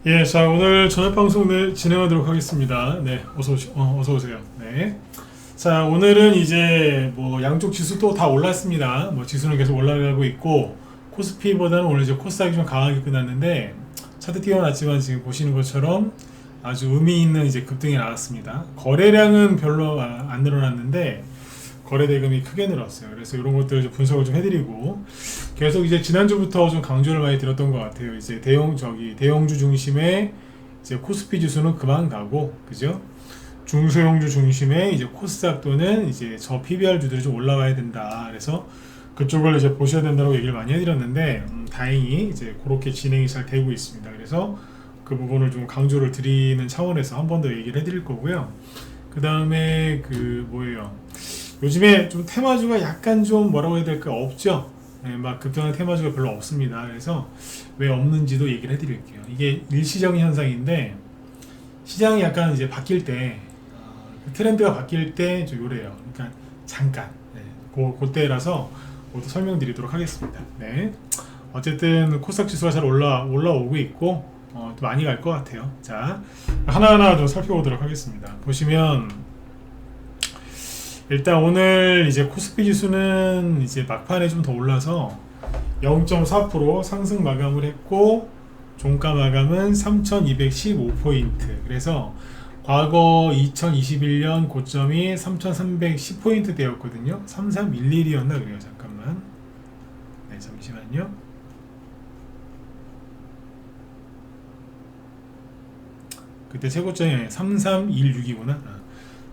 예, 자, 오늘 저녁 방송 진행하도록 하겠습니다. 네, 어서 오세요. 네. 자, 오늘은 이제 뭐 양쪽 지수 또 다 올랐습니다. 뭐 지수는 계속 올라가고 있고, 코스피보다는 오늘 이제 코스닥이 좀 강하게 끝났는데, 차트 띄워놨지만 지금 보시는 것처럼 아주 의미 있는 이제 급등이 나왔습니다. 거래량은 별로 안 늘어났는데, 거래 대금이 크게 늘었어요. 그래서 이런 것들을 좀 분석을 좀 해드리고, 계속 이제 지난주부터 좀 강조를 많이 드렸던 것 같아요. 이제 대형주 중심의 이제 코스피 지수는 그만 가고, 그죠? 중소형주 중심의 이제 코스닥 또는 이제 저 PBR주들이 좀 올라가야 된다. 그래서 그쪽을 이제 보셔야 된다고 얘기를 많이 해드렸는데, 다행히 이제 그렇게 진행이 잘 되고 있습니다. 그래서 그 부분을 좀 강조를 드리는 차원에서 한 번 더 얘기를 해드릴 거고요. 그 다음에 그 뭐예요? 요즘에 좀 테마주가 약간 좀 뭐라고 해야 될까 없죠. 네, 막 급등한 테마주가 별로 없습니다. 그래서 왜 없는지도 얘기를 해드릴게요. 이게 일시적인 현상인데 시장이 약간 이제 바뀔 때 그 트렌드가 바뀔 때 좀 요래요. 그러니까 잠깐 그때라서 모두 설명드리도록 하겠습니다. 네. 어쨌든 코스닥 지수가 잘 올라오고 있고 또 많이 갈 것 같아요. 자, 하나하나 좀 살펴보도록 하겠습니다. 보시면 일단 오늘 이제 코스피 지수는 이제 막판에 좀 더 올라서 0.4% 상승 마감을 했고 종가 마감은 3,215포인트. 그래서 과거 2021년 고점이 3,310포인트 되었거든요. 3311이었나 그래요. 잠깐만. 네, 잠시만요. 그때 최고점이 3316이구나.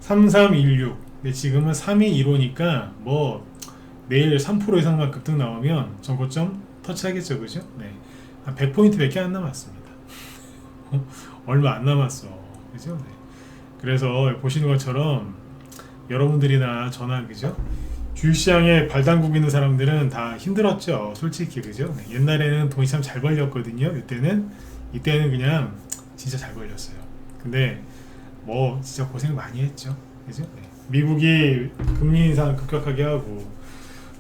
3316. 근데 지금은 3215니까 뭐 내일 3% 이상만 급등 나오면 전고점 터치하겠죠, 그죠? 네, 한 100포인트밖에 안 남았습니다. 얼마 안 남았어, 그죠? 네. 그래서 보시는 것처럼 여러분들이나 저나 그죠? 주식시장에 발 담그고 있는 사람들은 다 힘들었죠, 솔직히 그죠? 네. 옛날에는 돈이 참 잘 벌렸거든요. 이때는 그냥 진짜 잘 벌렸어요. 근데 뭐 진짜 고생 많이 했죠, 그죠? 네. 미국이 금리 인상 급격하게 하고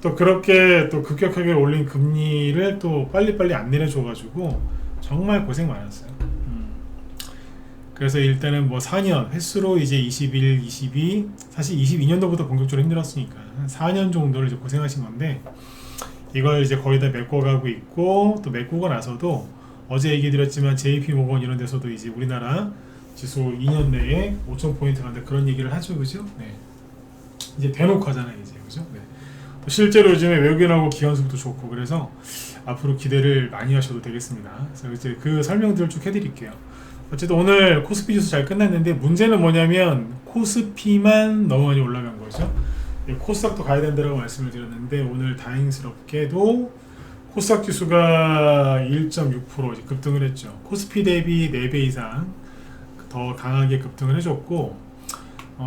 또 그렇게 또 급격하게 올린 금리를 또 빨리빨리 안 내려줘가지고 정말 고생 많았어요. 그래서 일단은 뭐 4년 횟수로 이제 21, 22 사실 22년도부터 본격적으로 힘들었으니까 한 4년 정도를 이제 고생하신 건데 이걸 이제 거의 다 메꿔가고 있고 또 메꾸고 나서도 어제 얘기 드렸지만 JP 모건 이런 데서도 이제 우리나라 지수 2년 내에 5,000포인트 간다 그런 얘기를 하죠, 그죠? 네. 이제 대놓고 하잖아요, 이제 그죠? 네. 또 실제로 요즘에 외국인하고 기관수도 좋고 그래서 앞으로 기대를 많이 하셔도 되겠습니다. 그래서 이제 그 설명들을 쭉 해드릴게요. 어쨌든 오늘 코스피 지수 잘 끝났는데 문제는 뭐냐면 코스피만 너무 많이 올라간 거죠. 코스닥도 가야 된다고 말씀을 드렸는데 오늘 다행스럽게도 코스닥 지수가 1.6% 이제 급등을 했죠. 코스피 대비 4배 이상 더 강하게 급등을 해줬고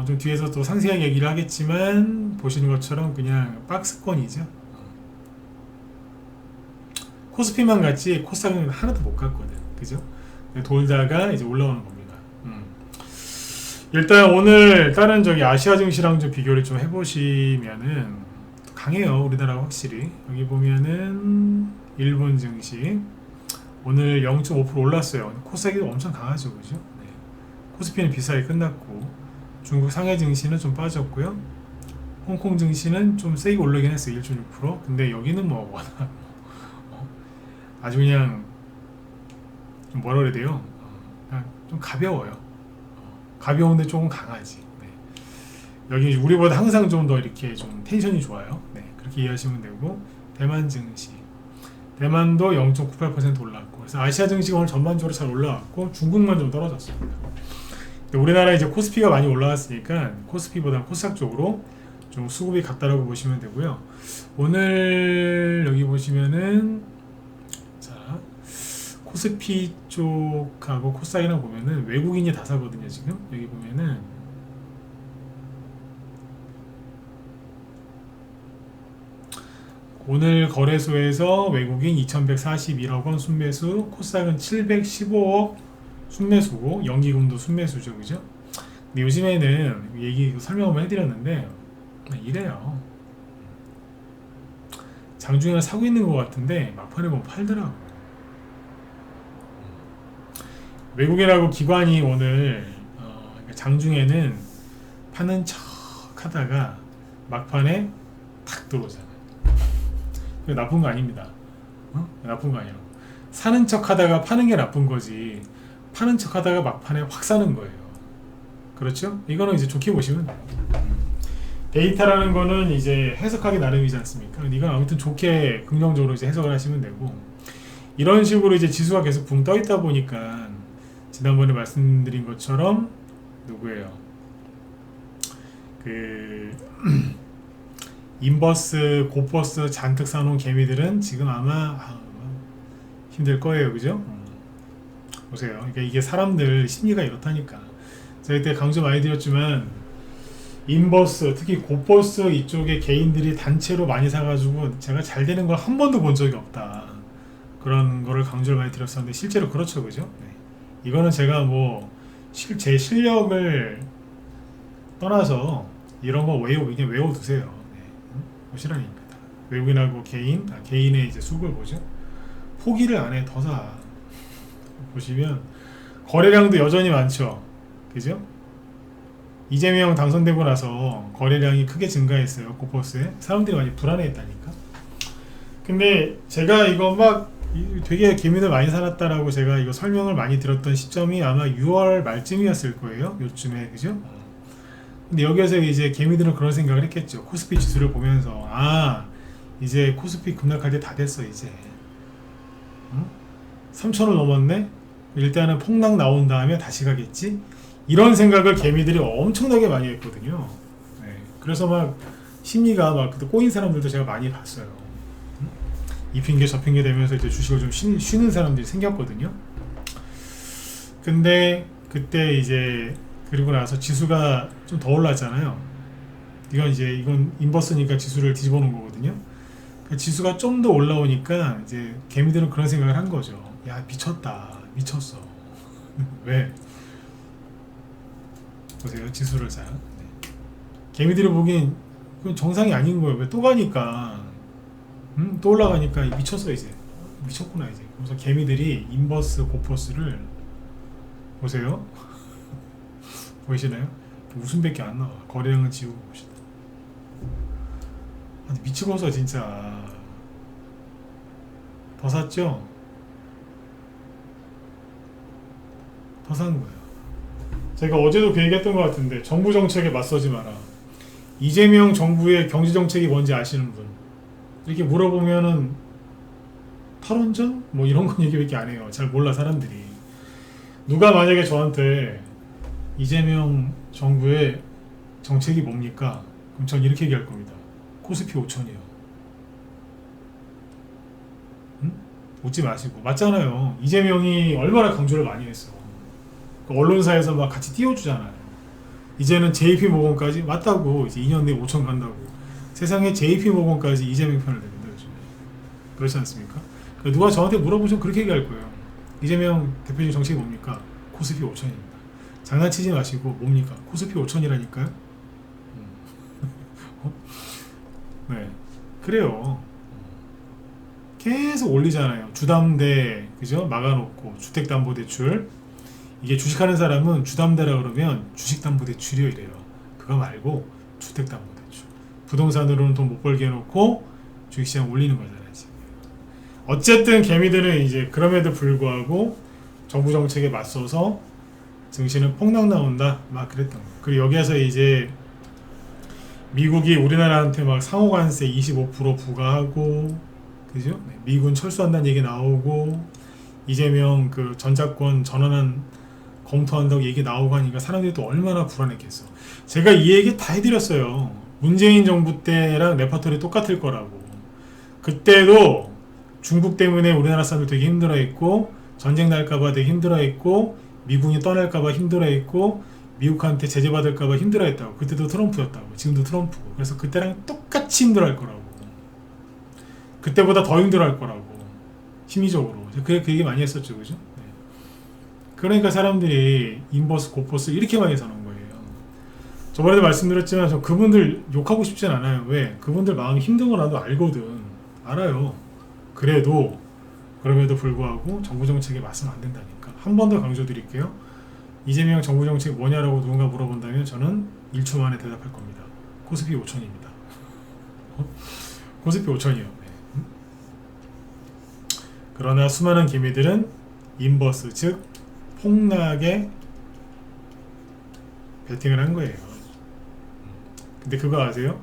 좀 뒤에서 또 상세하게 얘기를 하겠지만 보시는 것처럼 그냥 박스권이죠. 코스피만 갔지 코스닥은 하나도 못 갔거든, 그죠? 돌다가 이제 올라오는 겁니다. 일단 오늘 다른 아시아 증시랑 좀 비교를 좀 해보시면은 강해요, 우리나라가 확실히. 여기 보면은 일본 증시 오늘 0.5% 올랐어요. 코스닥이 엄청 강하죠, 그죠? 네. 코스피는 비싸게 끝났고 중국 상해 증시는 좀 빠졌고요. 홍콩 증시는 좀 세게 올라긴 했어요, 1.6%. 근데 여기는 뭐 워낙 아주 그냥 좀 뭐라 그래야 돼요? 그냥 좀 가벼워요. 가벼운데 조금 강하지. 네. 여기 우리보다 항상 좀 더 이렇게 좀 텐션이 좋아요. 네. 그렇게 이해하시면 되고 대만 증시 대만도 0.98% 올랐고 그래서 아시아 증시가 오늘 전반적으로 잘 올라왔고 중국만 좀 떨어졌습니다. 우리나라 이제 코스피가 많이 올라왔으니까 코스피보다 코스닥 쪽으로 좀 수급이 같다라고 보시면 되고요. 오늘 여기 보시면은 자 코스피 쪽하고 코스닥이랑 보면은 외국인이 다 사거든요. 지금 여기 보면은 오늘 거래소에서 외국인 2,141억 원 순매수, 코스닥은 715억 순매수고 연기금도 순매수죠, 그죠? 근데 요즘에는 얘기 설명을 해드렸는데 이래요. 장중에 사고 있는 것 같은데 막판에 보면 팔더라고. 외국인하고 기관이 오늘 장중에는 파는 척 하다가 막판에 탁 들어오잖아요. 나쁜 거 아닙니다. 나쁜 거 아니에요. 사는 척 하다가 파는 게 나쁜 거지, 파는 척 하다가 막판에 확 사는 거예요. 그렇죠? 이거는 이제 좋게 보시면 돼요. 데이터라는 거는 이제 해석하기 나름이지 않습니까? 이건 아무튼 좋게 긍정적으로 이제 해석을 하시면 되고, 이런 식으로 이제 지수가 계속 붕 떠 있다 보니까 지난번에 말씀드린 것처럼 누구예요? 그 인버스, 고버스 잔뜩 사놓은 개미들은 지금 아마 힘들 거예요, 그죠? 보세요. 그러니까 이게 사람들 심리가 이렇다니까. 제가 그때 강조 많이 드렸지만, 인버스, 특히 고버스 이쪽에 개인들이 단체로 많이 사가지고 제가 잘 되는 걸 한 번도 본 적이 없다, 그런 거를 강조를 많이 드렸었는데 실제로 그렇죠, 그죠? 네. 이거는 제가 뭐 제 실력을 떠나서 이런 거 그냥 외워두세요. 네. 보시라니까. 외국인하고 개인의 이제 수급을 보죠. 포기를 안 해, 더 사. 보시면 거래량도 여전히 많죠, 그죠? 이재명 당선되고 나서 거래량이 크게 증가했어요. 고버스에 사람들이 많이 불안해했다니까. 근데 제가 이거 막 되게 개미들 많이 살았다라고 제가 이거 설명을 많이 들었던 시점이 아마 6월 말쯤이었을 거예요, 요쯤에, 그죠? 근데 여기에서 이제 개미들은 그런 생각을 했겠죠. 코스피 지수를 보면서, 이제 코스피 급락할 때 다 됐어, 이제 3,000을 넘었네, 일단은 폭락 나온 다음에 다시 가겠지, 이런 생각을 개미들이 엄청나게 많이 했거든요. 네. 그래서 막 심리가 막 그때 꼬인 사람들도 제가 많이 봤어요. 이 핑계 저 핑계 되면서 이제 주식을 좀 쉬는 사람들이 생겼거든요. 근데 그때 이제 그리고 나서 지수가 좀 더 올랐잖아요. 이건 인버스니까 지수를 뒤집어 놓은 거거든요. 그 지수가 좀 더 올라오니까 이제 개미들은 그런 생각을 한 거죠. 야, 미쳤어. 왜? 보세요, 지수를 자. 네. 개미들이 보기엔 그건 정상이 아닌 거예요. 왜 또 가니까, 또 올라가니까 미쳤어, 이제. 미쳤구나, 이제. 그래서 개미들이 인버스, 고퍼스를 보세요. 보이시나요? 웃음밖에 안 나와. 거래량은 지우고 봅시다. 미치고서 진짜 더 샀죠? 더 산 거예요. 제가 어제도 그 얘기했던 것 같은데, 정부 정책에 맞서지 마라. 이재명 정부의 경제 정책이 뭔지 아시는 분? 이렇게 물어보면은 탈원전? 뭐 이런 건 얘기밖에 안 해요. 잘 몰라, 사람들이. 누가 만약에 저한테 이재명 정부의 정책이 뭡니까? 그럼 전 이렇게 얘기할 겁니다. 코스피 5천이요. 웃지 마시고. 맞잖아요. 이재명이 얼마나 강조를 많이 했어. 언론사에서 막 같이 띄워주잖아요. 이제는 JP모건까지 맞다고, 이제 2년 내에 5천 간다고. 세상에 JP모건까지 이재명 편을 듭니다, 요즘에. 그렇지 않습니까? 누가 저한테 물어보시면 그렇게 얘기할 거예요. 이재명 대표님 정책이 뭡니까? 코스피 5천입니다. 장난치지 마시고, 뭡니까? 코스피 5천이라니까요? 네, 그래요. 계속 올리잖아요. 주담대, 그죠? 막아놓고, 주택담보대출. 이게 주식하는 사람은 주담대라 그러면 주식담보대출이요, 이래요. 그거 말고 주택담보대출. 부동산으로는 돈 못 벌게 해놓고 주식시장 올리는 거잖아요, 지금. 어쨌든 개미들은 이제 그럼에도 불구하고 정부 정책에 맞서서 증시는 폭락 나온다, 막 그랬던 거예요. 그리고 여기에서 이제 미국이 우리나라한테 막 상호관세 25% 부과하고, 그죠? 미군 철수한다는 얘기 나오고, 이재명 그 전작권 전환안 검토한다고 얘기 나오고 하니까 사람들이 또 얼마나 불안했겠어. 제가 이 얘기 다 해드렸어요. 문재인 정부 때랑 레퍼토리 똑같을 거라고. 그때도 중국 때문에 우리나라 사람들 되게 힘들어했고, 전쟁 날까봐 되게 힘들어했고, 미군이 떠날까봐 힘들어했고, 미국한테 제재받을까봐 힘들어했다고. 그때도 트럼프였다고. 지금도 트럼프고. 그래서 그때랑 똑같이 힘들어할 거라고. 그때보다 더 힘들어할 거라고. 심리적으로. 그 얘기 많이 했었죠, 그죠? 네. 그러니까 사람들이 인버스, 고퍼스 이렇게 많이 사는 거예요. 저번에도 말씀드렸지만 저 그분들 욕하고 싶진 않아요. 왜? 그분들 마음이 힘든 거 나도 알거든. 알아요. 그럼에도 불구하고 정부 정책에 맞서면 안 된다니까. 한 번 더 강조드릴게요. 이재명 정부 정책 뭐냐라고 누군가 물어본다면 저는 1초 만에 대답할 겁니다. 코스피 5천입니다. 코스피 5천이요. 그러나 수많은 개미들은 인버스 즉 폭락에 베팅을 한 거예요. 근데 그거 아세요?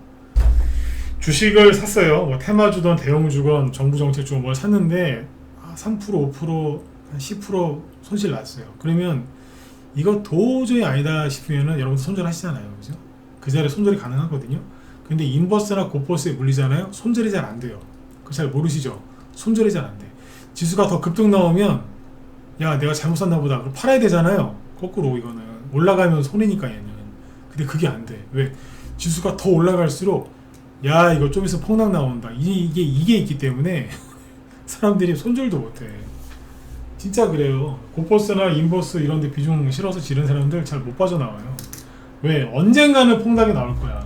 주식을 샀어요. 뭐 테마주건 대형주건 정부정책주건 뭘 샀는데 3% 5% 한 10% 손실 났어요. 그러면 이거 도저히 아니다 싶으면은 여러분 손절하시잖아요. 그죠? 그 자리에 손절이 가능하거든요. 근데 인버스나 고버스에 물리잖아요. 손절이 잘 안 돼요. 그거 잘 모르시죠? 손절이 잘 안 돼. 지수가 더 급등 나오면 야 내가 잘못 샀나 보다. 그럼 팔아야 되잖아요. 거꾸로 이거는 올라가면 손해니까 얘는. 근데 그게 안 돼. 왜? 지수가 더 올라갈수록 야 이거 좀 있으면 폭락 나온다. 이게 있기 때문에 사람들이 손절도 못해. 진짜 그래요. 고버스나 인버스 이런 데 비중 실어서 지른 사람들 잘 못 빠져나와요. 왜? 언젠가는 폭락이 나올 거야.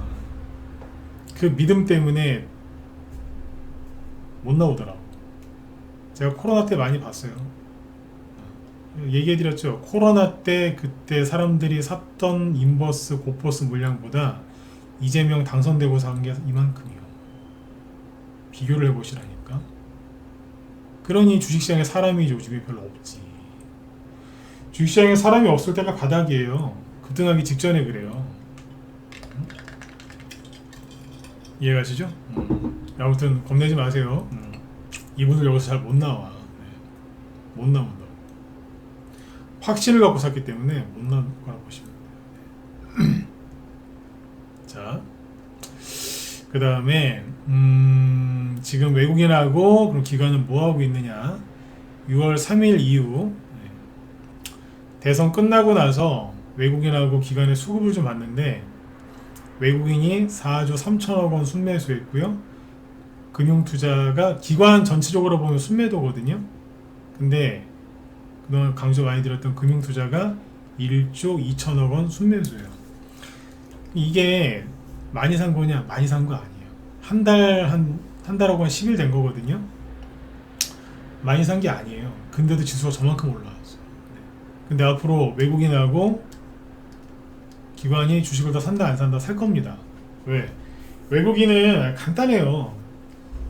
그 믿음 때문에 못 나오더라고. 제가 코로나 때 많이 봤어요. 얘기해드렸죠. 코로나 때 그때 사람들이 샀던 인버스, 고버스 물량보다 이재명 당선되고 산 게 이만큼이요. 비교를 해보시라니까. 그러니 주식시장에 사람이 요즘에 별로 없지. 주식시장에 사람이 없을 때가 바닥이에요. 급등하기 직전에 그래요. 이해가시죠? 아무튼 겁내지 마세요. 이분들 여기서 잘 못 나와. 못 나온다. 확신을 갖고 샀기 때문에 못 나올 거라고 보시면 돼요. 자, 그 다음에 지금 외국인하고 그럼 기관은 뭐 하고 있느냐? 6월 3일 이후 대선 끝나고 나서 외국인하고 기관의 수급을 좀 봤는데 외국인이 4조 3천억 원 순매수했고요. 금융투자가 기관 전체적으로 보면 순매도거든요. 근데 그동안 강조 많이 드렸던 금융투자가 1조 2천억 원 순매수예요. 이게 많이 산 거냐? 많이 산 거 아니에요. 한 달하고 한 10일 된 거거든요. 많이 산 게 아니에요. 근데도 지수가 저만큼 올라왔어요. 근데 앞으로 외국인하고 기관이 주식을 더 산다 안 산다 살 겁니다. 왜? 외국인은 간단해요.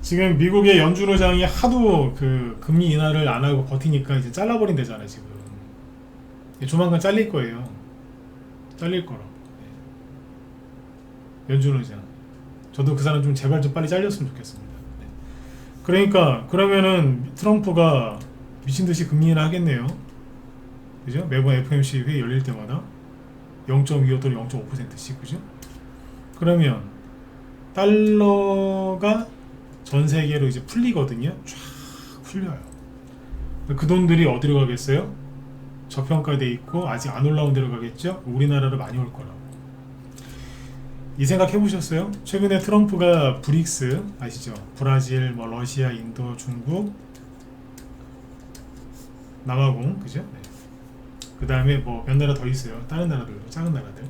지금 미국의 연준 의장이 하도 그 금리 인하를 안 하고 버티니까 이제 잘라버린대잖아요. 지금 조만간 잘릴 거예요. 잘릴 거라고. 연준 의장. 저도 그 사람 좀 제발 좀 빨리 잘렸으면 좋겠습니다. 그러니까 그러면은 트럼프가 미친듯이 금리 인하 하겠네요. 그죠? 매번 FOMC 회의 열릴 때마다 0.25 또는 0.5%씩 그죠? 그러면 달러가 전 세계로 이제 풀리거든요. 쫙 풀려요. 그 돈들이 어디로 가겠어요? 저평가돼 있고 아직 안 올라온 데로 가겠죠? 우리나라로 많이 올 거라고. 이 생각 해보셨어요? 최근에 트럼프가 브릭스 아시죠? 브라질, 뭐 러시아, 인도, 중국, 남아공, 그죠? 네. 그 다음에 뭐 몇 나라 더 있어요. 다른 나라들도 작은 나라들.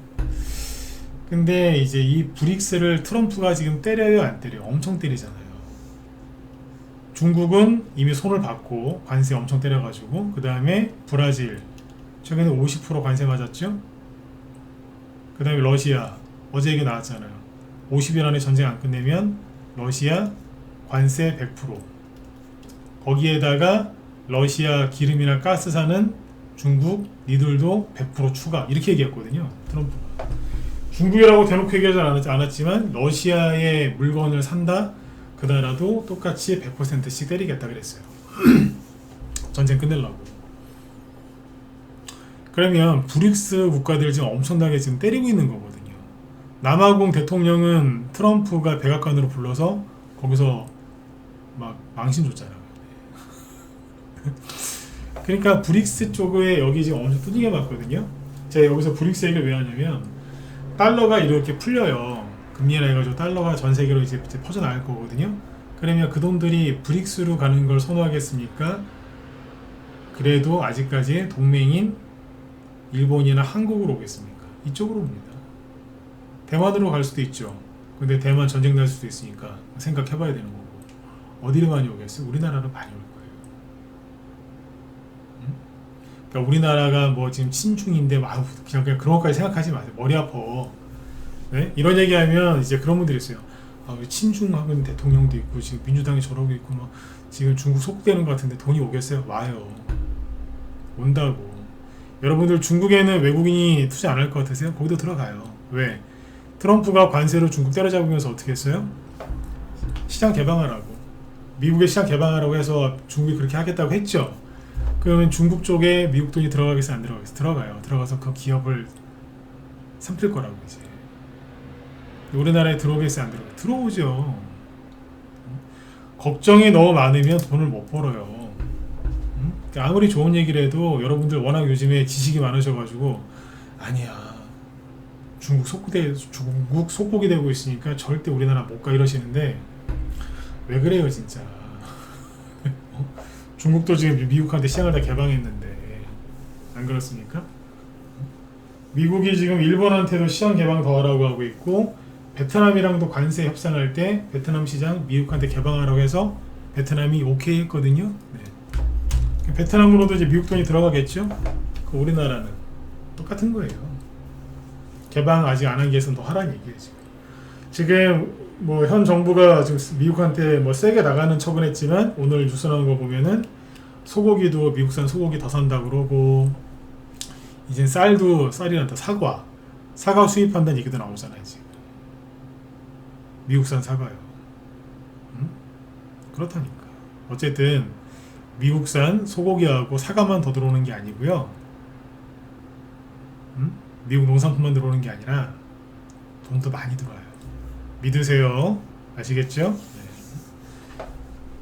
근데 이제 이 브릭스를 트럼프가 지금 때려요, 안 때려요? 엄청 때리잖아요. 중국은 이미 손을 받고 관세 엄청 때려가지고 그 다음에 브라질 최근에 50% 관세 맞았죠. 그 다음에 러시아 어제 얘기 나왔잖아요. 50일 안에 전쟁 안 끝내면 러시아 관세 100%. 거기에다가 러시아 기름이나 가스 사는 중국 니들도 100% 추가 이렇게 얘기했거든요. 트럼프가. 중국이라고 대놓고 얘기하지 않았지만 러시아의 물건을 산다 그 나라도 똑같이 100%씩 때리겠다 그랬어요. 전쟁 끝내려고. 그러면 브릭스 국가들 지금 엄청나게 지금 때리고 있는 거거든요. 남아공 대통령은 트럼프가 백악관으로 불러서 거기서 막 망신 줬잖아요. 그러니까 브릭스 쪽에 여기 지금 엄청 두들겨 맞거든요. 제가 여기서 브릭스 얘기를 왜 하냐면 달러가 이렇게 풀려요. 금리 인하 해가지고 달러가 전 세계로 이제 퍼져나갈 거거든요. 그러면 그 돈들이 브릭스로 가는 걸 선호하겠습니까? 그래도 아직까지 동맹인 일본이나 한국으로 오겠습니까? 이쪽으로 옵니다. 대만으로 갈 수도 있죠. 근데 대만 전쟁 날 수도 있으니까 생각해봐야 되는 거고. 어디로 많이 오겠어요? 우리나라로 많이 올 거예요. 그러니까 우리나라가 뭐 지금 친중인데 그냥 그런 것까지 생각하지 마세요. 머리 아파. 네? 이런 얘기하면 이제 그런 분들이 있어요. 왜 친중하고 있는 대통령도 있고 지금 민주당이 저러고 있고 막 지금 중국 속되는 것 같은데 돈이 오겠어요? 와요. 온다고. 여러분들 중국에는 외국인이 투자 안 할 것 같으세요? 거기도 들어가요. 왜? 트럼프가 관세로 중국 때려잡으면서 어떻게 했어요? 시장 개방하라고. 미국의 시장 개방하라고 해서 중국이 그렇게 하겠다고 했죠. 그러면 중국 쪽에 미국 돈이 들어가겠어 안 들어가겠어? 들어가요. 들어가서 그 기업을 삼킬 거라고 이제. 우리나라에 들어오겠어 안 들어오겠어? 들어오죠. 걱정이 너무 많으면 돈을 못 벌어요. 그러니까 아무리 좋은 얘기를 해도 여러분들 워낙 요즘에 지식이 많으셔가지고 아니야. 중국 속국이 되고 있으니까 절대 우리나라 못 가 이러시는데 왜 그래요 진짜. 중국도 지금 미국한테 시장을 다 개방했는데 안 그렇습니까? 미국이 지금 일본한테도 시장 개방 더 하라고 하고 있고 베트남이랑도 관세 협상할 때 베트남 시장 미국한테 개방하라고 해서 베트남이 오케이 했거든요. 네. 베트남으로도 이제 미국 돈이 들어가겠죠. 그 우리나라는 똑같은 거예요. 개방 아직 안 한 게 있으면 더 하라는 얘기예요. 지금 뭐 현 정부가 지금 미국한테 뭐 세게 나가는 척은 했지만 오늘 뉴스 나온 거 보면은 소고기도 미국산 소고기 더 산다 그러고 이젠 쌀이란다 사과 수입한다는 얘기도 나오잖아요 지금. 미국산 사과요. 응? 그렇다니까. 어쨌든 미국산 소고기하고 사과만 더 들어오는 게 아니고요. 응? 미국 농산품만 들어오는 게 아니라 돈도 많이 들어와요. 믿으세요. 아시겠죠? 네.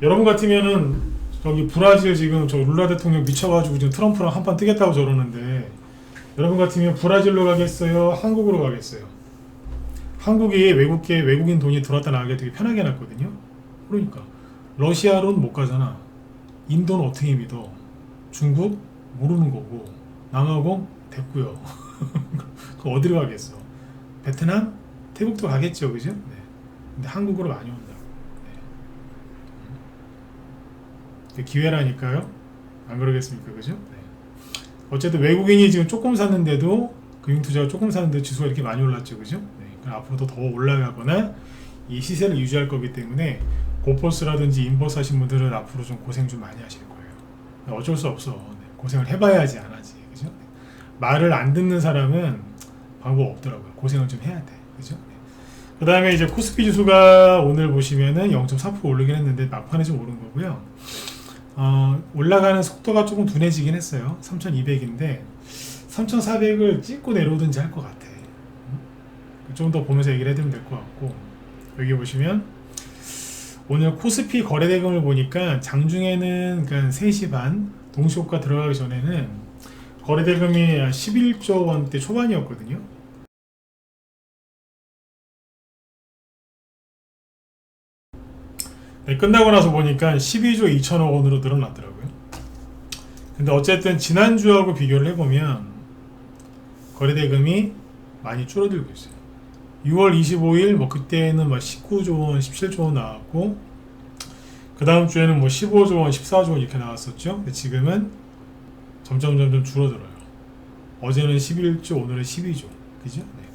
여러분 같으면은 저기 브라질 지금 저 룰라 대통령 미쳐가지고 지금 트럼프랑 한판 뜨겠다고 저러는데 여러분 같으면 브라질로 가겠어요? 한국으로 가겠어요? 한국이 외국인 돈이 들어왔다 나가게 되게 편하게 해놨거든요. 그러니까 러시아로는 못 가잖아. 인도는 어떻게 믿어? 중국 모르는 거고 남아공 됐고요. 그 어디로 가겠어? 베트남? 태국도 가겠죠, 그죠? 네. 근데 한국으로 많이 온다고. 네. 기회라니까요. 안 그러겠습니까, 그죠? 네. 어쨌든 외국인이 지금 조금 샀는데도 금융투자가 조금 샀는데 지수가 이렇게 많이 올랐죠, 그죠? 네. 그럼 앞으로도 더 올라가거나 이 시세를 유지할 거기 때문에 고포스라든지 인버스 하신 분들은 앞으로 좀 고생 좀 많이 하실 거예요. 어쩔 수 없어. 네. 고생을 해봐야지 안 하지, 그죠? 네. 말을 안 듣는 사람은 방법 없더라고요. 고생을 좀 해야 돼. 그죠? 그 다음에 이제 코스피 지수가 오늘 보시면은 0.4% 오르긴 했는데 막판에 좀 오른 거고요. 올라가는 속도가 조금 둔해지긴 했어요. 3200인데 3400을 찍고 내려오든지 할 것 같아. 좀 더 보면서 얘기를 해드리면 될 것 같고 여기 보시면 오늘 코스피 거래대금을 보니까 장중에는 그러니까 3시 반 동시호가 들어가기 전에는 거래대금이 11조 원대 초반이었거든요. 네, 끝나고 나서 보니까 12조 2천억 원으로 늘어났더라고요. 근데 어쨌든 지난주하고 비교를 해보면 거래대금이 많이 줄어들고 있어요. 6월 25일 뭐 그때는 막 19조 원, 17조 원 나왔고 그 다음 주에는 뭐 15조 원, 14조 원 이렇게 나왔었죠. 근데 지금은 점점 줄어들어요. 어제는 11조, 오늘은 12조. 그죠? 네.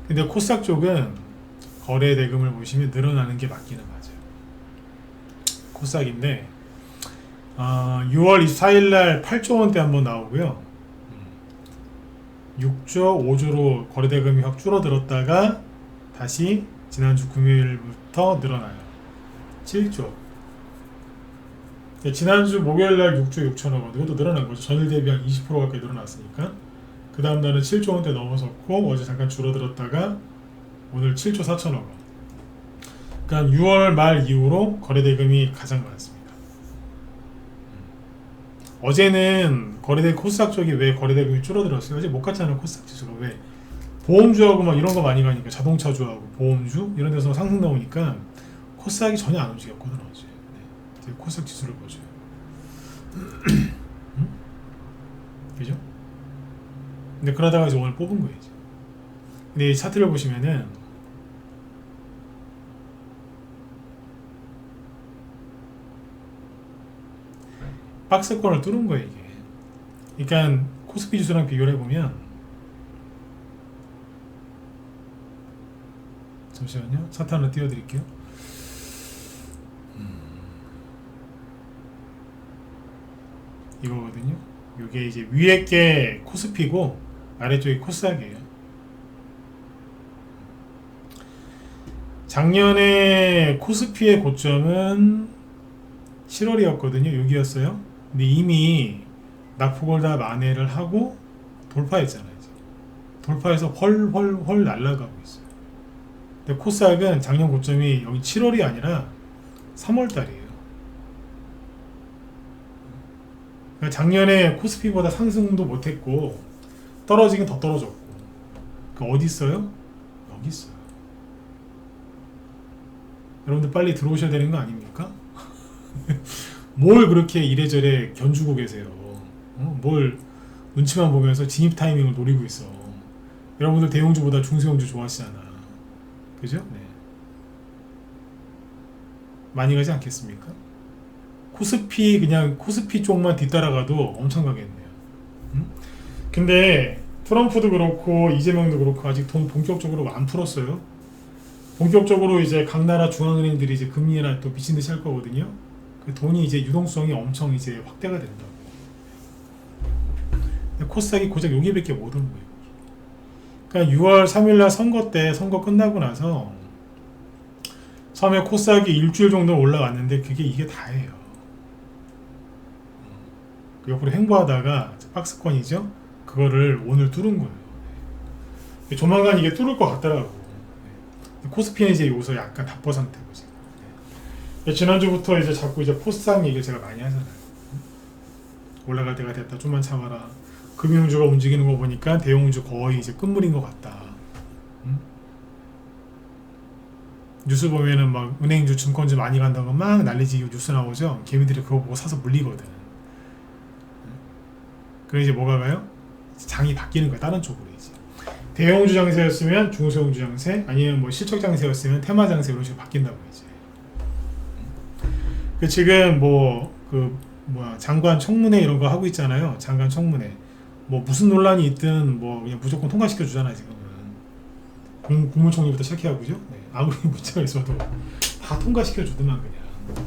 근데 코스닥 쪽은 거래 대금을 보시면 늘어나는 게 맞기는 맞아요. 코스닥인데 6월 24일 날 8조 원대 한번 나오고요. 6조, 5조로 거래 대금이 확 줄어들었다가 다시 지난주 금요일부터 늘어나요. 7조. 지난주 목요일 날 6조 6천억 원. 이것도 늘어난 거죠. 전일 대비 한 20% 가까이 늘어났으니까. 그 다음 날은 7조 원대 넘어섰고 어제 잠깐 줄어들었다가 오늘 7조 4천억 원. 그러니까 6월 말 이후로 거래대금이 가장 많습니다. 어제는 거래대 코스닥 쪽이 왜 거래대금이 줄어들었어요? 어제 못 갔잖아요. 코스닥 지수가 왜? 보험주하고 막 이런 거 많이 가니까 자동차주하고 보험주 이런 데서 상승 나오니까 코스닥이 전혀 안 움직였거든 어제. 네. 코스닥 지수를 보죠. 그죠? 근데 그러다가 이제 오늘 뽑은 거예요. 근데 이 차트를 보시면은 박스권을 뚫은 거예요 이게. 그러니까 코스피 지수랑 비교를 해보면, 잠시만요. 차트 하나 띄워드릴게요. 이거거든요. 이게 이제 위에 게 코스피고 아래쪽이 코스닥이에요. 작년에 코스피의 고점은 7월이었거든요. 여기였어요. 근데 이미 낙폭을 만회를 하고 돌파했잖아요. 이제. 돌파해서 헐 날아가고 있어요. 근데 코스닥은 작년 고점이 여기 7월이 아니라 3월달이에요. 그러니까 작년에 코스피보다 상승도 못했고 떨어지긴 더 떨어졌고. 그 어디 있어요? 여기 있어요. 여러분들 빨리 들어오셔야 되는 거 아닙니까? 뭘 그렇게 이래저래 견주고 계세요? 뭘 눈치만 보면서 진입 타이밍을 노리고 있어. 여러분들 대형주보다 중소형주 좋아하시잖아. 그죠? 네. 많이 가지 않겠습니까? 코스피 그냥 코스피 쪽만 뒤따라가도 엄청 가겠네요. 근데 트럼프도 그렇고 이재명도 그렇고 아직 돈 본격적으로 안 풀었어요. 본격적으로 이제 각 나라 중앙은행들이 이제 금리나 또 미친 듯이 할 거거든요. 그 돈이 이제 유동성이 엄청 이제 확대가 된다고. 근데 코스닥이 고작 여기밖에 못 오는 거예요. 그러니까 6월 3일날 선거 때 선거 끝나고 나서 처음에 코스닥이 일주일 정도 올라갔는데 이게 다예요. 옆으로 횡보하다가 박스권이죠. 그거를 오늘 뚫은 거예요. 조만간 이게 뚫을 것 같더라고. 코스피는 이제 여기서 약간 답보 상태고 지금. 지난주부터 이제 자꾸 이제 코스닥 얘기를 제가 많이 하잖아요. 올라갈 때가 됐다. 좀만 참아라. 금융주가 움직이는 거 보니까 대형주 거의 이제 끝물인 것 같다. 뉴스 보면은 막 은행주, 증권주 많이 간다고 막 난리지고 뉴스 나오죠. 개미들이 그거 보고 사서 물리거든. 그래 이제 뭐가 가요? 장이 바뀌는 거야. 다른 쪽으로 이제. 대형주 장세였으면 중소형주 장세, 아니면 뭐 실적 장세였으면 테마 장세 이런 식으로 바뀐다고 이제. 그 지금 장관 청문회 이런 거 하고 있잖아요. 장관 청문회. 뭐 무슨 논란이 있든 뭐 그냥 무조건 통과시켜 주잖아요. 지금은. 국무총리부터 시작해가지고죠. 네. 아무리 문제가 있어도 다 통과시켜 주더만 그냥.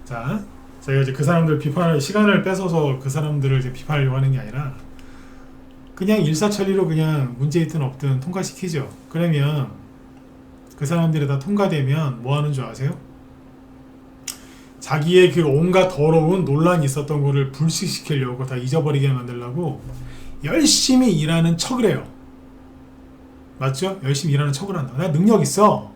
자, 저희가 이제 그 사람들 비판할 시간을 뺏어서 그 사람들을 이제 비판하려고 하는 게 아니라 그냥 일사천리로 그냥 문제 있든 없든 통과시키죠. 그러면 그 사람들이 다 통과되면 뭐 하는 줄 아세요? 자기의 그 온갖 더러운 논란이 있었던 거를 불식시키려고 다 잊어버리게 만들려고 열심히 일하는 척을 해요. 맞죠? 열심히 일하는 척을 한다. 나 능력 있어.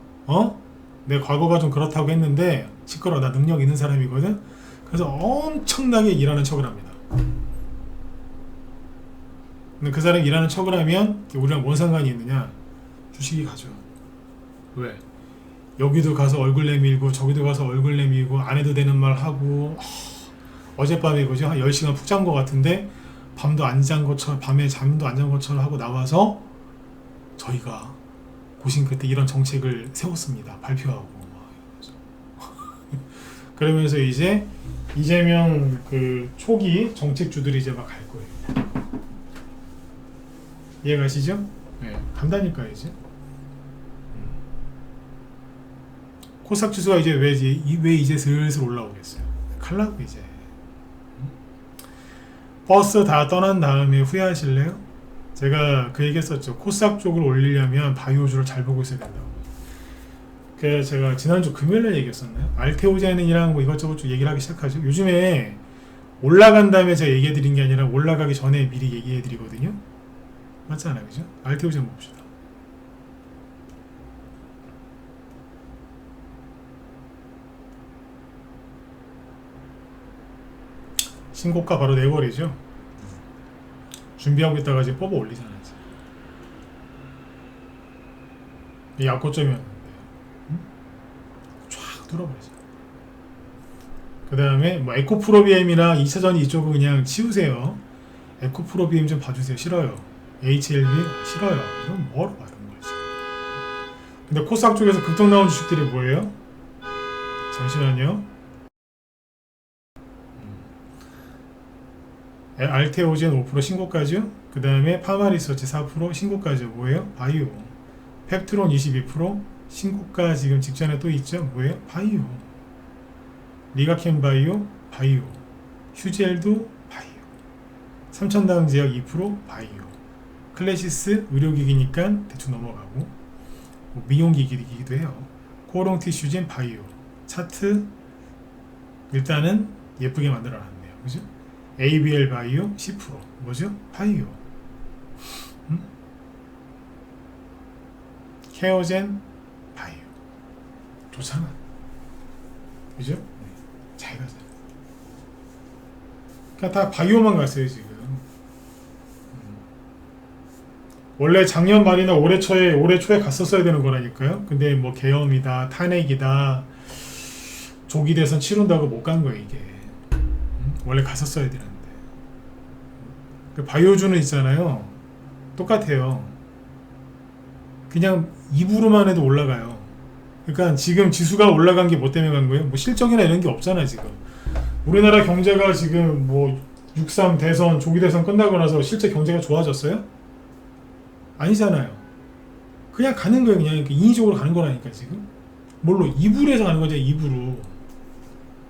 내 과거가 좀 그렇다고 했는데 시끄러워. 나 능력 있는 사람이거든. 그래서 엄청나게 일하는 척을 합니다. 근데 그 사람이 일하는 척을 하면 우리랑 뭔 상관이 있느냐? 주식이 가죠. 왜? 여기도 가서 얼굴 내밀고 저기도 가서 얼굴 내밀고 안 해도 되는 말 하고 어젯밤에 그죠? 한 10시간 푹 잔 것 같은데 밤도 안 잔 것처럼 밤에 잠도 안 잔 것처럼 하고 나와서 저희가 고심 끝에 이런 정책을 세웠습니다. 발표하고 그러면서 이제 이재명 그 초기 정책주들이 이제 막 갈 거예요. 이해가시죠? 네, 간다니까 이제. 코스닥 지수가 이제 왜 이제 슬슬 올라오겠어요? 칼라고 이제. 버스 다 떠난 다음에 후회하실래요? 제가 그 얘기했었죠. 코스닥 쪽을 올리려면 바이오주를 잘 보고 있어야 된다고. 그 제가 지난주 금요일에 얘기했었나요? 알테오제닌이랑 뭐 이것저것 좀 얘기를 하기 시작하죠. 요즘에 올라간 다음에 제가 얘기해드린 게 아니라 올라가기 전에 미리 얘기해드리거든요. 맞지 않아요? 그죠? 알테오제닌 봅시다. 신고가 바로 내버리죠. 준비하고 있다가 이제 뽑아 올리잖아요. 이 약고점이었는데 쫙 뚫어버리죠. 그 다음에 뭐 에코프로비엠이랑 2차전 이쪽은 그냥 치우세요. 에코프로비엠 좀 봐주세요. 싫어요. HLB 싫어요. 이건 뭐로 봐 이런 거지. 근데 코스닥 쪽에서 급등 나온 주식들이 뭐예요? 잠시만요. 알테오젠 5% 신고가죠. 그 다음에 파마리서치 4% 신고가죠. 뭐예요? 바이오. 펩트론 22% 신고가 지금 직전에 또 있죠. 뭐예요? 바이오. 리가켄 바이오, 바이오. 휴젤도 바이오. 삼천당 제약 2% 바이오. 클래시스 의료기기니까 대충 넘어가고, 뭐 미용기기이기도 해요. 코롱 티슈젠 바이오. 차트 일단은 예쁘게 만들어놨네요. 그죠? ABL 바이오 10%. 뭐죠? 바이오. 케어젠 바이오. 좋잖아. 그죠? 네. 잘 가자. 그냥 다 바이오만 갔어요 지금. 원래 작년 말이나 올해 초에 갔었어야 되는 거라니까요. 근데 뭐 계엄이다, 탄핵이다, 조기 대선 치른다고 못 간 거예요 이게. 원래 갔었어야 되는데. 그 바이오주는 있잖아요. 똑같아요. 그냥 입으로만 해도 올라가요. 그러니까 지금 지수가 올라간 게 뭐 때문에 간 거예요? 뭐 실적이나 이런 게 없잖아 지금. 우리나라 경제가 지금 뭐 6.3 대선, 조기 대선 끝나고 나서 실제 경제가 좋아졌어요? 아니잖아요. 그냥 가는 거예요. 그냥 인위적으로 가는 거라니까 지금. 뭘로? 입으로 해서 가는 거죠. 입으로.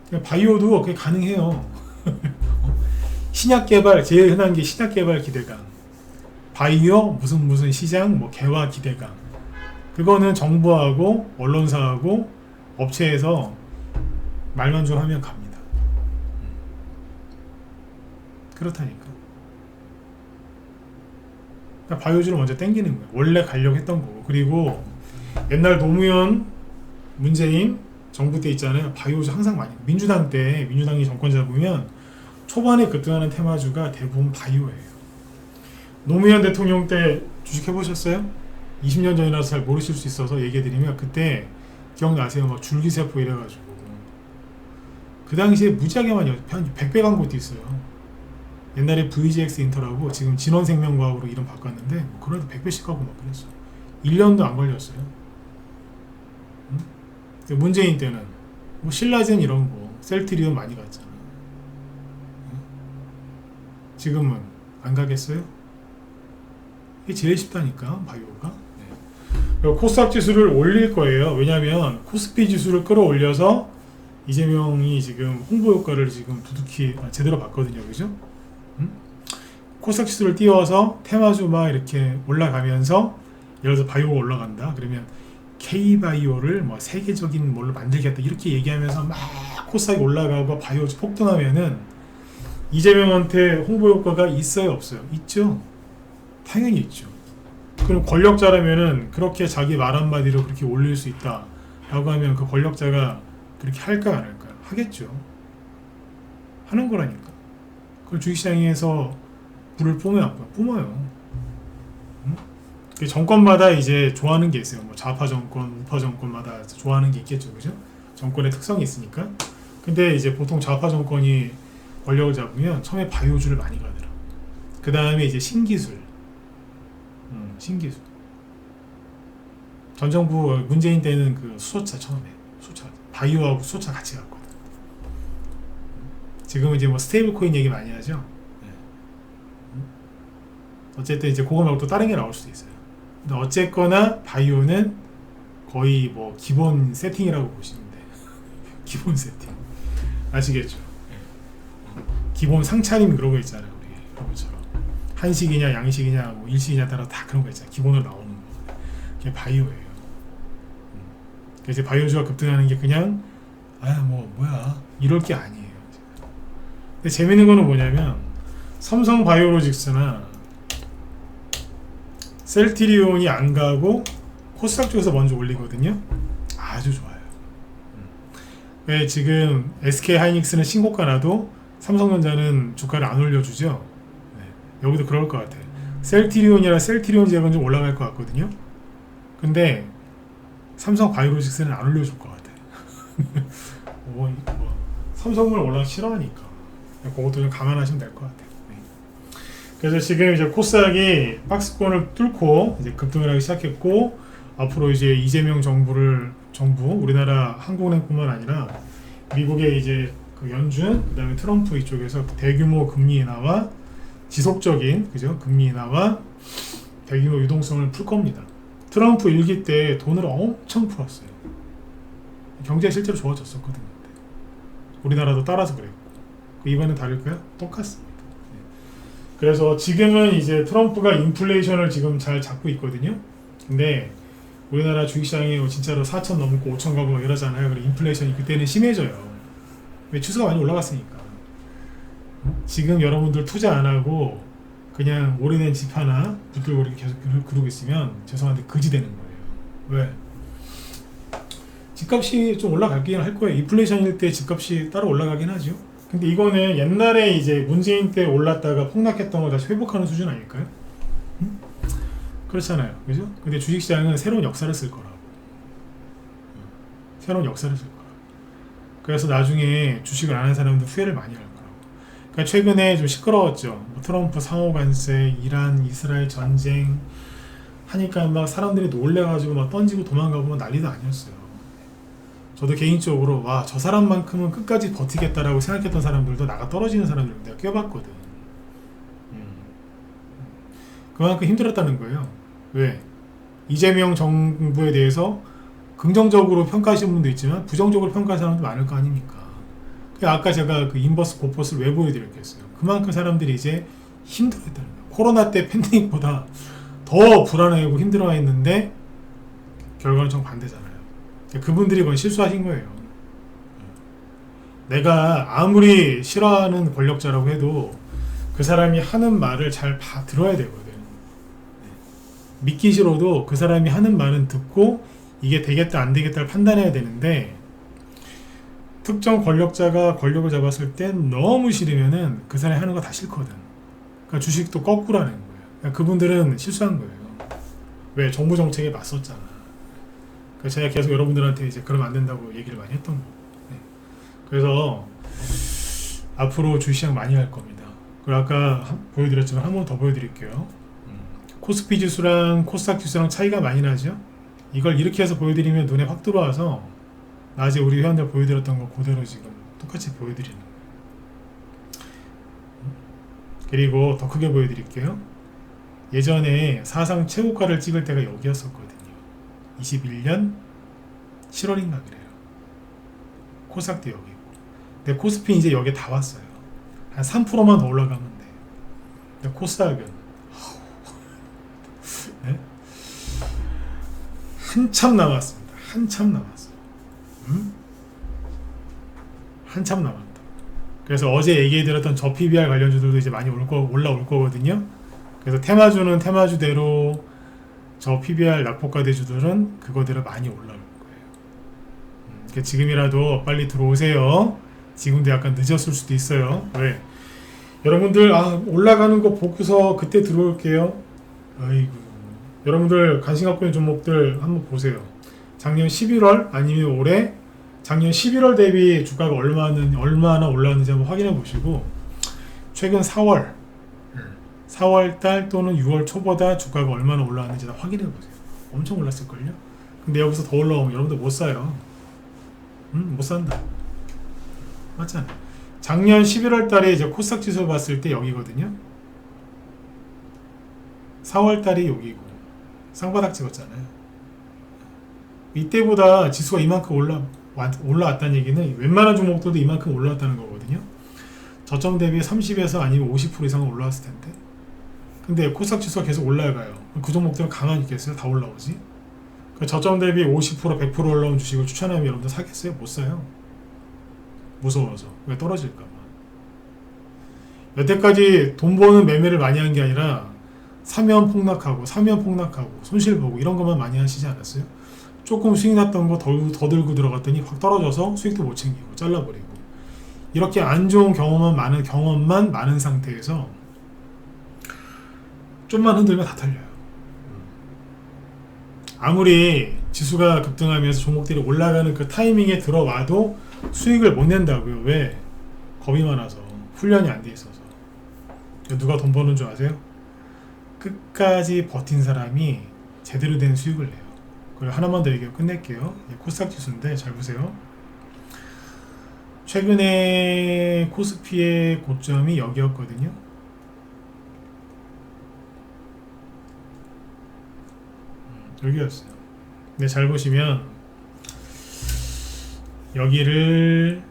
그냥 바이오도 그게 가능해요. 신약 개발, 제일 흔한 게 신약 개발 기대감. 바이오 무슨 시장 뭐 개화 기대감. 그거는 정부하고 언론사하고 업체에서 말만 좀 하면 갑니다. 그렇다니까. 그러니까 바이오주를 먼저 땡기는 거예요. 원래 가려고 했던 거고. 그리고 옛날 노무현, 문재인 정부 때 있잖아요. 바이오주 항상 많이. 민주당 때 민주당이 정권 잡으면 초반에 급등하는 테마주가 대부분 바이오예요. 노무현 대통령 때 주식 해보셨어요? 20년 전이라서 잘 모르실 수 있어서 얘기해드리면 그때 기억나세요? 막 줄기세포 이래가지고 그 당시에 무지하게 많이 한 100배 간 곳도 있어요. 옛날에 VGX 인터라고 지금 진원생명과학으로 이름 바꿨는데 뭐 그래도 100배씩 가고 막 그랬어. 1년도 안 걸렸어요. 응? 문재인 때는 뭐 신라젠 이런 거 셀트리온 많이 갔잖아. 응? 지금은 안 가겠어요? 이게 제일 쉽다니까 바이오가. 네. 코스닥 지수를 올릴 거예요. 왜냐하면 코스피 지수를 끌어올려서 이재명이 지금 홍보 효과를 지금 두둑히 제대로 봤거든요. 그죠? 코스닥 지수를 띄워서 테마주 막 이렇게 올라가면서 예를 들어서 바이오가 올라간다. 그러면 K바이오를 뭐 세계적인 뭘로 만들겠다. 이렇게 얘기하면서 막 코스닥이 올라가고 바이오주 폭등하면은 이재명한테 홍보 효과가 있어요? 없어요? 있죠. 당연히 있죠. 그럼 권력자라면은 그렇게 자기 말 한마디로 그렇게 올릴 수 있다 라고 하면 그 권력자가 그렇게 할까요? 안 할까요? 하겠죠. 하는 거라니까. 그걸 주식시장에서 불을 뿜어요? 안 뿜어요. 응? 정권마다 이제 좋아하는 게 있어요. 뭐 좌파 정권, 우파 정권마다 좋아하는 게 있겠죠. 그죠? 정권의 특성이 있으니까. 근데 이제 보통 좌파 정권이 권력을 잡으면 처음에 바이오주를 많이 가더라. 그 다음에 이제 신기술. 신기술. 전 정부 문재인 때는 그 수소차 처음에. 수소차. 바이오하고 수소차 같이 갔거든. 지금은 이제 뭐 스테이블 코인 얘기 많이 하죠. 어쨌든 이제 그거 말고 또 다른 게 나올 수도 있어요. 근데 어쨌거나 바이오는 거의 뭐 기본 세팅이라고 보시면 돼요. 기본 세팅. 아시겠죠? 기본 상차림 그런 거 있잖아요. 우리 그런 것처럼. 한식이냐 양식이냐 뭐 일식이냐 따라 다 그런 거 있잖아요. 기본으로 나오는 거. 그게 바이오예요. 그래서 바이오주가 급등하는 게 그냥 뭐야 이럴 게 아니에요. 근데 재밌는 거는 뭐냐면 삼성 바이오로직스나 셀트리온이 안 가고 코스닥 쪽에서 먼저 올리거든요. 아주 좋아요. 왜 지금 SK 하이닉스는 신고가 나도 삼성전자는 주가를 안 올려주죠. 네, 여기도 그럴 것 같아요. 셀트리온이나 셀트리온 제약은 좀 올라갈 것 같거든요. 근데 삼성 바이오로직스는 안 올려줄 것 같아요. 삼성을 워낙 싫어하니까 그것도 좀 감안하시면 될 것 같아요. 네. 그래서 지금 이제 코스닥이 박스권을 뚫고 이제 급등을 하기 시작했고 앞으로 이제 이재명 정부 우리나라 한국은행뿐만 아니라 미국의 이제 그 연준 그다음에 트럼프 이쪽에서 대규모 금리 인하와 지속적인 그죠 금리 인하와 대규모 유동성을 풀 겁니다. 트럼프 일기 때 돈을 엄청 풀었어요. 경제가 실제로 좋아졌었거든요. 우리나라도 따라서 그랬고 이번엔 다를까요? 똑같습니다. 그래서 지금은 이제 트럼프가 인플레이션을 지금 잘 잡고 있거든요. 근데 우리나라 주식시장이 진짜로 4천 넘고 5천 가고 이러잖아요. 그리고 인플레이션이 그때는 심해져요. 왜 주수가 많이 올라갔으니까. 지금 여러분들 투자 안 하고 그냥 오래된 집 하나 붙들고 이렇게 계속 그러고 있으면 죄송한데 거지 되는 거예요. 왜? 집값이 좀 올라가긴 할 거예요. 인플레이션일 때 집값이 따로 올라가긴 하죠. 근데 이거는 옛날에 이제 문재인 때 올랐다가 폭락했던 걸 다시 회복하는 수준 아닐까요? 그렇잖아요. 그죠? 근데 주식시장은 새로운 역사를 쓸 거라고. 새로운 역사를 쓸 거라고. 그래서 나중에 주식을 안 하는 사람들 후회를 많이 할 거라고. 그러니까 최근에 좀 시끄러웠죠. 뭐 트럼프 상호 관세, 이란, 이스라엘 전쟁 하니까 막 사람들이 놀래가지고 막 던지고 도망가고 막 난리도 아니었어요. 저도 개인적으로 와, 저 사람만큼은 끝까지 버티겠다라고 생각했던 사람들도 나가 떨어지는 사람들 내가 껴봤거든. 그만큼 힘들었다는 거예요. 왜? 이재명 정부에 대해서 긍정적으로 평가하시는 분도 있지만 부정적으로 평가하는 사람도 많을 거 아닙니까? 아까 제가 그 인버스 고퍼스를 왜 보여드렸겠어요? 그만큼 사람들이 이제 힘들어했다는 거예요. 코로나 때 팬데믹보다 더 불안해하고 힘들어했는데 결과는 정반대잖아요. 그분들이 그건 실수하신 거예요. 내가 아무리 싫어하는 권력자라고 해도 그 사람이 하는 말을 잘 들어야 되거든. 믿기 싫어도 그 사람이 하는 말은 듣고 이게 되겠다 안 되겠다를 판단해야 되는데 특정 권력자가 권력을 잡았을 땐 너무 싫으면은 그 사람이 하는 거 다 싫거든. 그러니까 주식도 거꾸라는 거예요. 그러니까 그분들은 실수한 거예요. 왜? 정부 정책에 맞섰잖아. 그러니까 제가 계속 여러분들한테 이제 그러면 안 된다고 얘기를 많이 했던 거고. 네. 그래서 앞으로 주식시장 많이 할 겁니다. 그리고 아까 보여드렸지만 한 번 더 보여드릴게요. 코스피 지수랑 코스닥 지수랑 차이가 많이 나죠. 이걸 이렇게 해서 보여드리면 눈에 확 들어와서 낮에 우리 회원들 보여드렸던 거 그대로 지금 똑같이 보여드리는 거예요. 그리고 더 크게 보여드릴게요. 예전에 사상 최고가를 찍을 때가 여기였었거든요. 21년 7월인가 그래요. 코스닥도 여기 있고. 근데 코스피 이제 여기에 다 왔어요. 한 3%만 더 올라가면 돼. 근데 코스닥은 네? 한참 남았습니다. 한참 남았어요. 한참 남았다. 그래서 어제 얘기해드렸던 저 PBR 관련주들도 이제 많이 올라올 거거든요. 그래서 테마주는 테마주대로 저 PBR 낙폭과대주들은 그거대로 많이 올라올 거예요. 그러니까 지금이라도 빨리 들어오세요. 지금도 약간 늦었을 수도 있어요. 왜? 여러분들 올라가는 거 보고서 그때 들어올게요. 아이고. 여러분들 관심 갖고 있는 종목들 한번 보세요. 작년 11월 아니면 올해 작년 11월 대비 주가가 얼마나 올랐는지 한번 확인해 보시고 최근 4월 달 또는 6월 초보다 주가가 얼마나 올랐는지 다 확인해 보세요. 엄청 올랐을걸요? 근데 여기서 더 올라오면 여러분들 못 사요. 못 산다. 맞잖아. 작년 11월 달에 이제 코스닥 지수 봤을 때 여기거든요. 4월 달이 여기고 쌍바닥 찍었잖아요. 이때보다 지수가 이만큼 올라왔다는 얘기는 웬만한 종목들도 이만큼 올라왔다는 거거든요. 저점 대비 30에서 아니면 50% 이상은 올라왔을 텐데. 근데 코스닥 지수가 계속 올라가요. 그 종목들은 가만히 있겠어요? 다 올라오지? 저점 대비 50%, 100% 올라온 주식을 추천하면 여러분들 사겠어요? 못 사요. 무서워서. 왜 떨어질까봐. 여태까지 돈 버는 매매를 많이 한 게 아니라 사면 폭락하고 손실 보고 이런 것만 많이 하시지 않았어요? 조금 수익 났던 거 더 들고 들어갔더니 확 떨어져서 수익도 못 챙기고 잘라버리고 이렇게 안 좋은 경험만 많은 상태에서 좀만 흔들면 다 털려요. 아무리 지수가 급등하면서 종목들이 올라가는 그 타이밍에 들어와도 수익을 못 낸다고요. 왜? 겁이 많아서 훈련이 안 돼 있어서. 누가 돈 버는 줄 아세요? 끝까지 버틴 사람이 제대로 된 수익을 내요. 그리고 하나만 더 얘기하고 끝낼게요. 코스닥 지수인데 잘 보세요. 최근에 코스피의 고점이 여기였거든요. 여기였어요. 근데 잘 보시면 여기를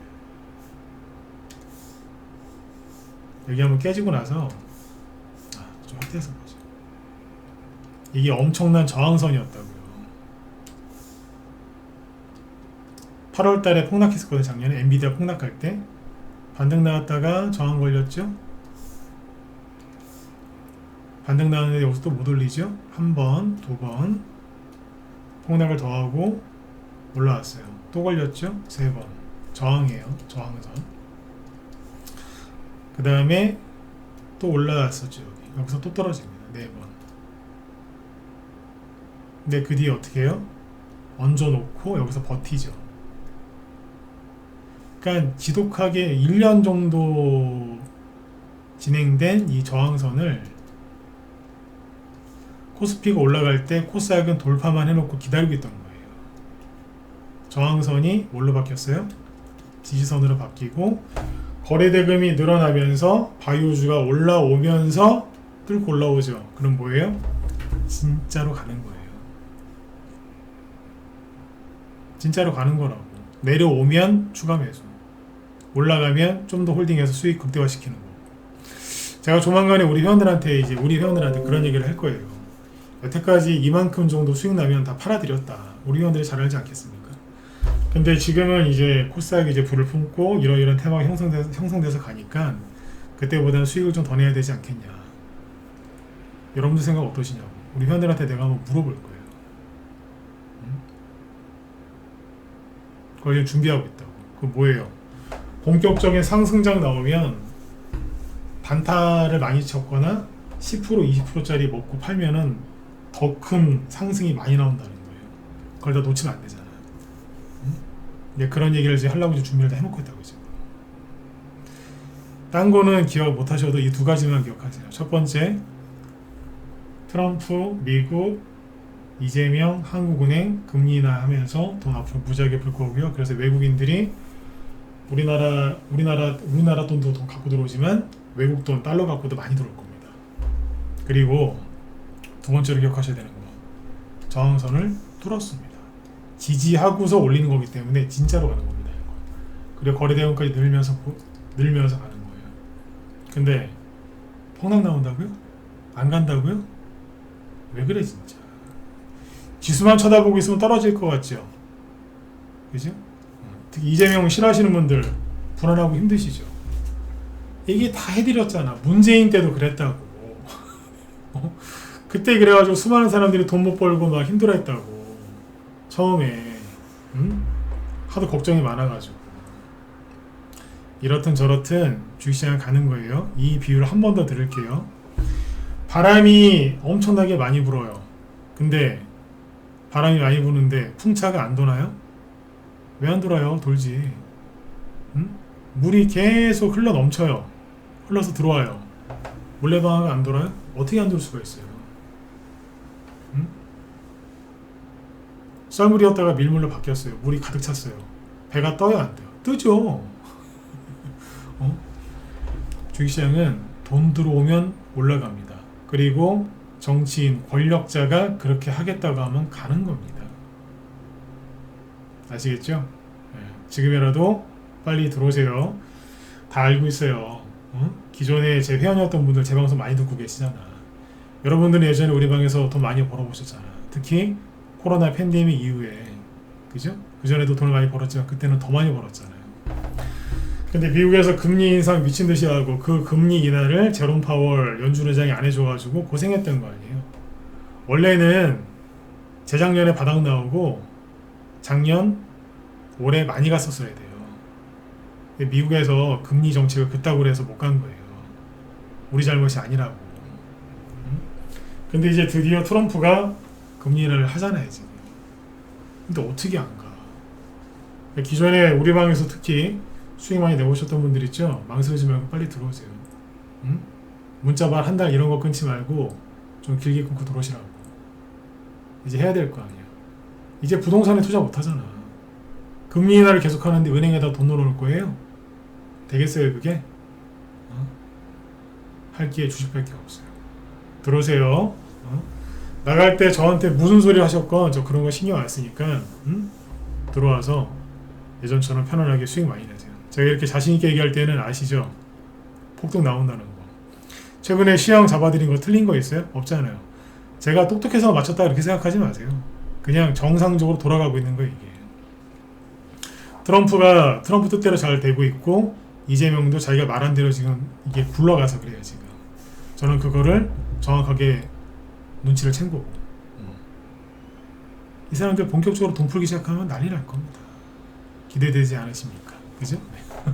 여기 한번 깨지고 나서 좀 확대해서 보죠. 이게 엄청난 저항선이었다고요. 8월 달에 폭락했었거든요. 작년에 엔비디아 폭락할 때 반등 나왔다가 저항 걸렸죠. 반등 나왔는데 여기서 또 못 올리죠. 한 번, 두 번 폭락을 더하고 올라왔어요. 또 걸렸죠. 세 번. 저항이에요. 저항선. 그 다음에 또 올라왔었죠. 여기서 또 떨어집니다. 네 번. 근데 그 뒤에 어떻게 해요? 얹어놓고 여기서 버티죠. 그러니까 지독하게 1년 정도 진행된 이 저항선을 코스피가 올라갈 때 코스닥은 돌파만 해놓고 기다리고 있던 거예요. 저항선이 뭘로 바뀌었어요? 지지선으로 바뀌고 거래대금이 늘어나면서 바이오주가 올라오면서 뚫고 올라오죠. 그럼 뭐예요? 진짜로 가는 거예요. 진짜로 가는 거라고. 내려오면 추가 매수, 올라가면 좀 더 홀딩해서 수익 극대화시키는 거. 제가 조만간에 우리 회원들한테 그런 얘기를 할 거예요. 여태까지 이만큼 정도 수익 나면 다 팔아드렸다. 우리 회원들이 잘 알지 않겠습니까? 근데 지금은 이제 코스닥이 이제 불을 품고 이러이러한 테마가 형성돼서 가니까 그때보다는 수익을 좀 더 내야 되지 않겠냐. 여러분들 생각 어떠시냐고. 우리 회원들한테 내가 한번 물어볼 거예요. 그걸 지금 준비하고 있다고. 그 뭐예요? 본격적인 상승장 나오면 단타를 많이 쳤거나 10% 20%짜리 먹고 팔면은 더 큰 상승이 많이 나온다는 거예요. 그걸 다 놓치면 안 되잖아요. 네, 그런 얘기를 이제 하려고 이제 준비를 다 해놓고 있다고 지금. 딴 거는 기억 못 하셔도 이 두 가지만 기억하세요. 첫 번째, 트럼프, 미국, 이재명, 한국은행 금리 인하 하면서 돈 앞으로 무지하게 불 거고요. 그래서 외국인들이 우리나라 돈도 돈 갖고 들어오지만 외국 돈 달러 갖고도 많이 들어올 겁니다. 그리고 두 번째로 기억하셔야 되는 거, 저항선을 뚫었습니다. 지지하고서 올리는 거기 때문에 진짜로 가는 겁니다. 이거. 그리고 거래대금까지 늘면서 가는 거예요. 근데 폭락 나온다고요? 안 간다고요? 왜 그래 진짜. 지수만 쳐다보고 있으면 떨어질 것 같죠? 그죠? 특히 이재명 싫어하시는 분들 불안하고 힘드시죠? 이게 다 해드렸잖아. 문재인 때도 그랬다고. 그때 그래가지고 수많은 사람들이 돈 못 벌고 막 힘들어했다고. 처음에. 하도 걱정이 많아가지고. 이렇든 저렇든 주식시장 가는 거예요. 이 비유를 한 번 더 드릴게요. 바람이 엄청나게 많이 불어요. 근데 바람이 많이 부는데 풍차가 안 도나요? 왜 안 돌아요? 돌지. 물이 계속 흘러 넘쳐요. 흘러서 들어와요. 물레방아가 안 돌아요? 어떻게 안 돌 수가 있어요? 썰물이었다가 밀물로 바뀌었어요. 물이 가득 찼어요. 배가 떠요? 안 돼요? 뜨죠. 주식시장은 돈 들어오면 올라갑니다. 그리고 정치인, 권력자가 그렇게 하겠다고 하면 가는 겁니다. 아시겠죠? 네. 지금이라도 빨리 들어오세요. 다 알고 있어요. 기존에 제 회원이었던 분들 제 방송 많이 듣고 계시잖아. 여러분들은 예전에 우리 방에서 돈 많이 벌어보셨잖아. 특히 코로나 팬데믹 이후에. 그죠? 그전에도 돈을 많이 벌었지만 그때는 더 많이 벌었잖아요. 근데 미국에서 금리 인상 미친듯이 하고 그 금리 인하를 제롬 파월 연준 의장이 안 해줘가지고 고생했던 거 아니에요. 원래는 재작년에 바닥 나오고 작년, 올해 많이 갔었어야 돼요. 근데 미국에서 금리 정책을 그따구로 해서 못 간 거예요. 우리 잘못이 아니라고. 근데 이제 드디어 트럼프가 금리 인하를 하잖아요 지금. 근데 어떻게 안 가? 기존에 우리 방에서 특히 수익 많이 내보셨던 분들 있죠? 망설이지 말고 빨리 들어오세요. 문자발 한 달 이런 거 끊지 말고 좀 길게 끊고 들어오시라고. 이제 해야 될 거 아니야. 이제 부동산에 투자 못 하잖아. 금리 인하를 계속 하는데 은행에다 돈 넣어놓을 거예요? 되겠어요 그게? 할 게 주식밖에 없어요. 들어오세요. 나갈 때 저한테 무슨 소리 하셨건 저 그런 거 신경 안 쓰니까 들어와서 예전처럼 편안하게 수익 많이 내세요. 제가 이렇게 자신있게 얘기할 때는 아시죠? 폭등 나온다는 거. 최근에 시황 잡아드린 거 틀린 거 있어요? 없잖아요. 제가 똑똑해서 맞췄다 그렇게 생각하지 마세요. 그냥 정상적으로 돌아가고 있는 거 이게. 트럼프 뜻대로 잘 되고 있고 이재명도 자기가 말한 대로 지금 이게 굴러가서 그래요 지금. 저는 그거를 정확하게 눈치를 챈 거고. 이 사람들 본격적으로 돈 풀기 시작하면 난리 날 겁니다. 기대되지 않으십니까? 그죠? 네.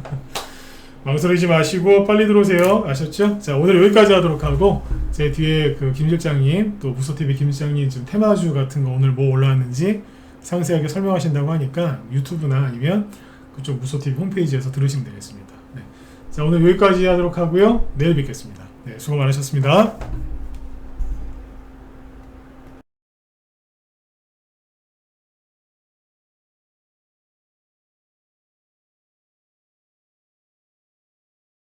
망설이지 마시고 빨리 들어오세요. 아셨죠? 자, 오늘 여기까지 하도록 하고 제 뒤에 그 김 실장님 또 무소TV 김 실장님 지금 테마주 같은 거 오늘 뭐 올라왔는지 상세하게 설명하신다고 하니까 유튜브나 아니면 그쪽 무소TV 홈페이지에서 들으시면 되겠습니다. 네. 자, 오늘 여기까지 하도록 하고요. 내일 뵙겠습니다. 네, 수고 많으셨습니다.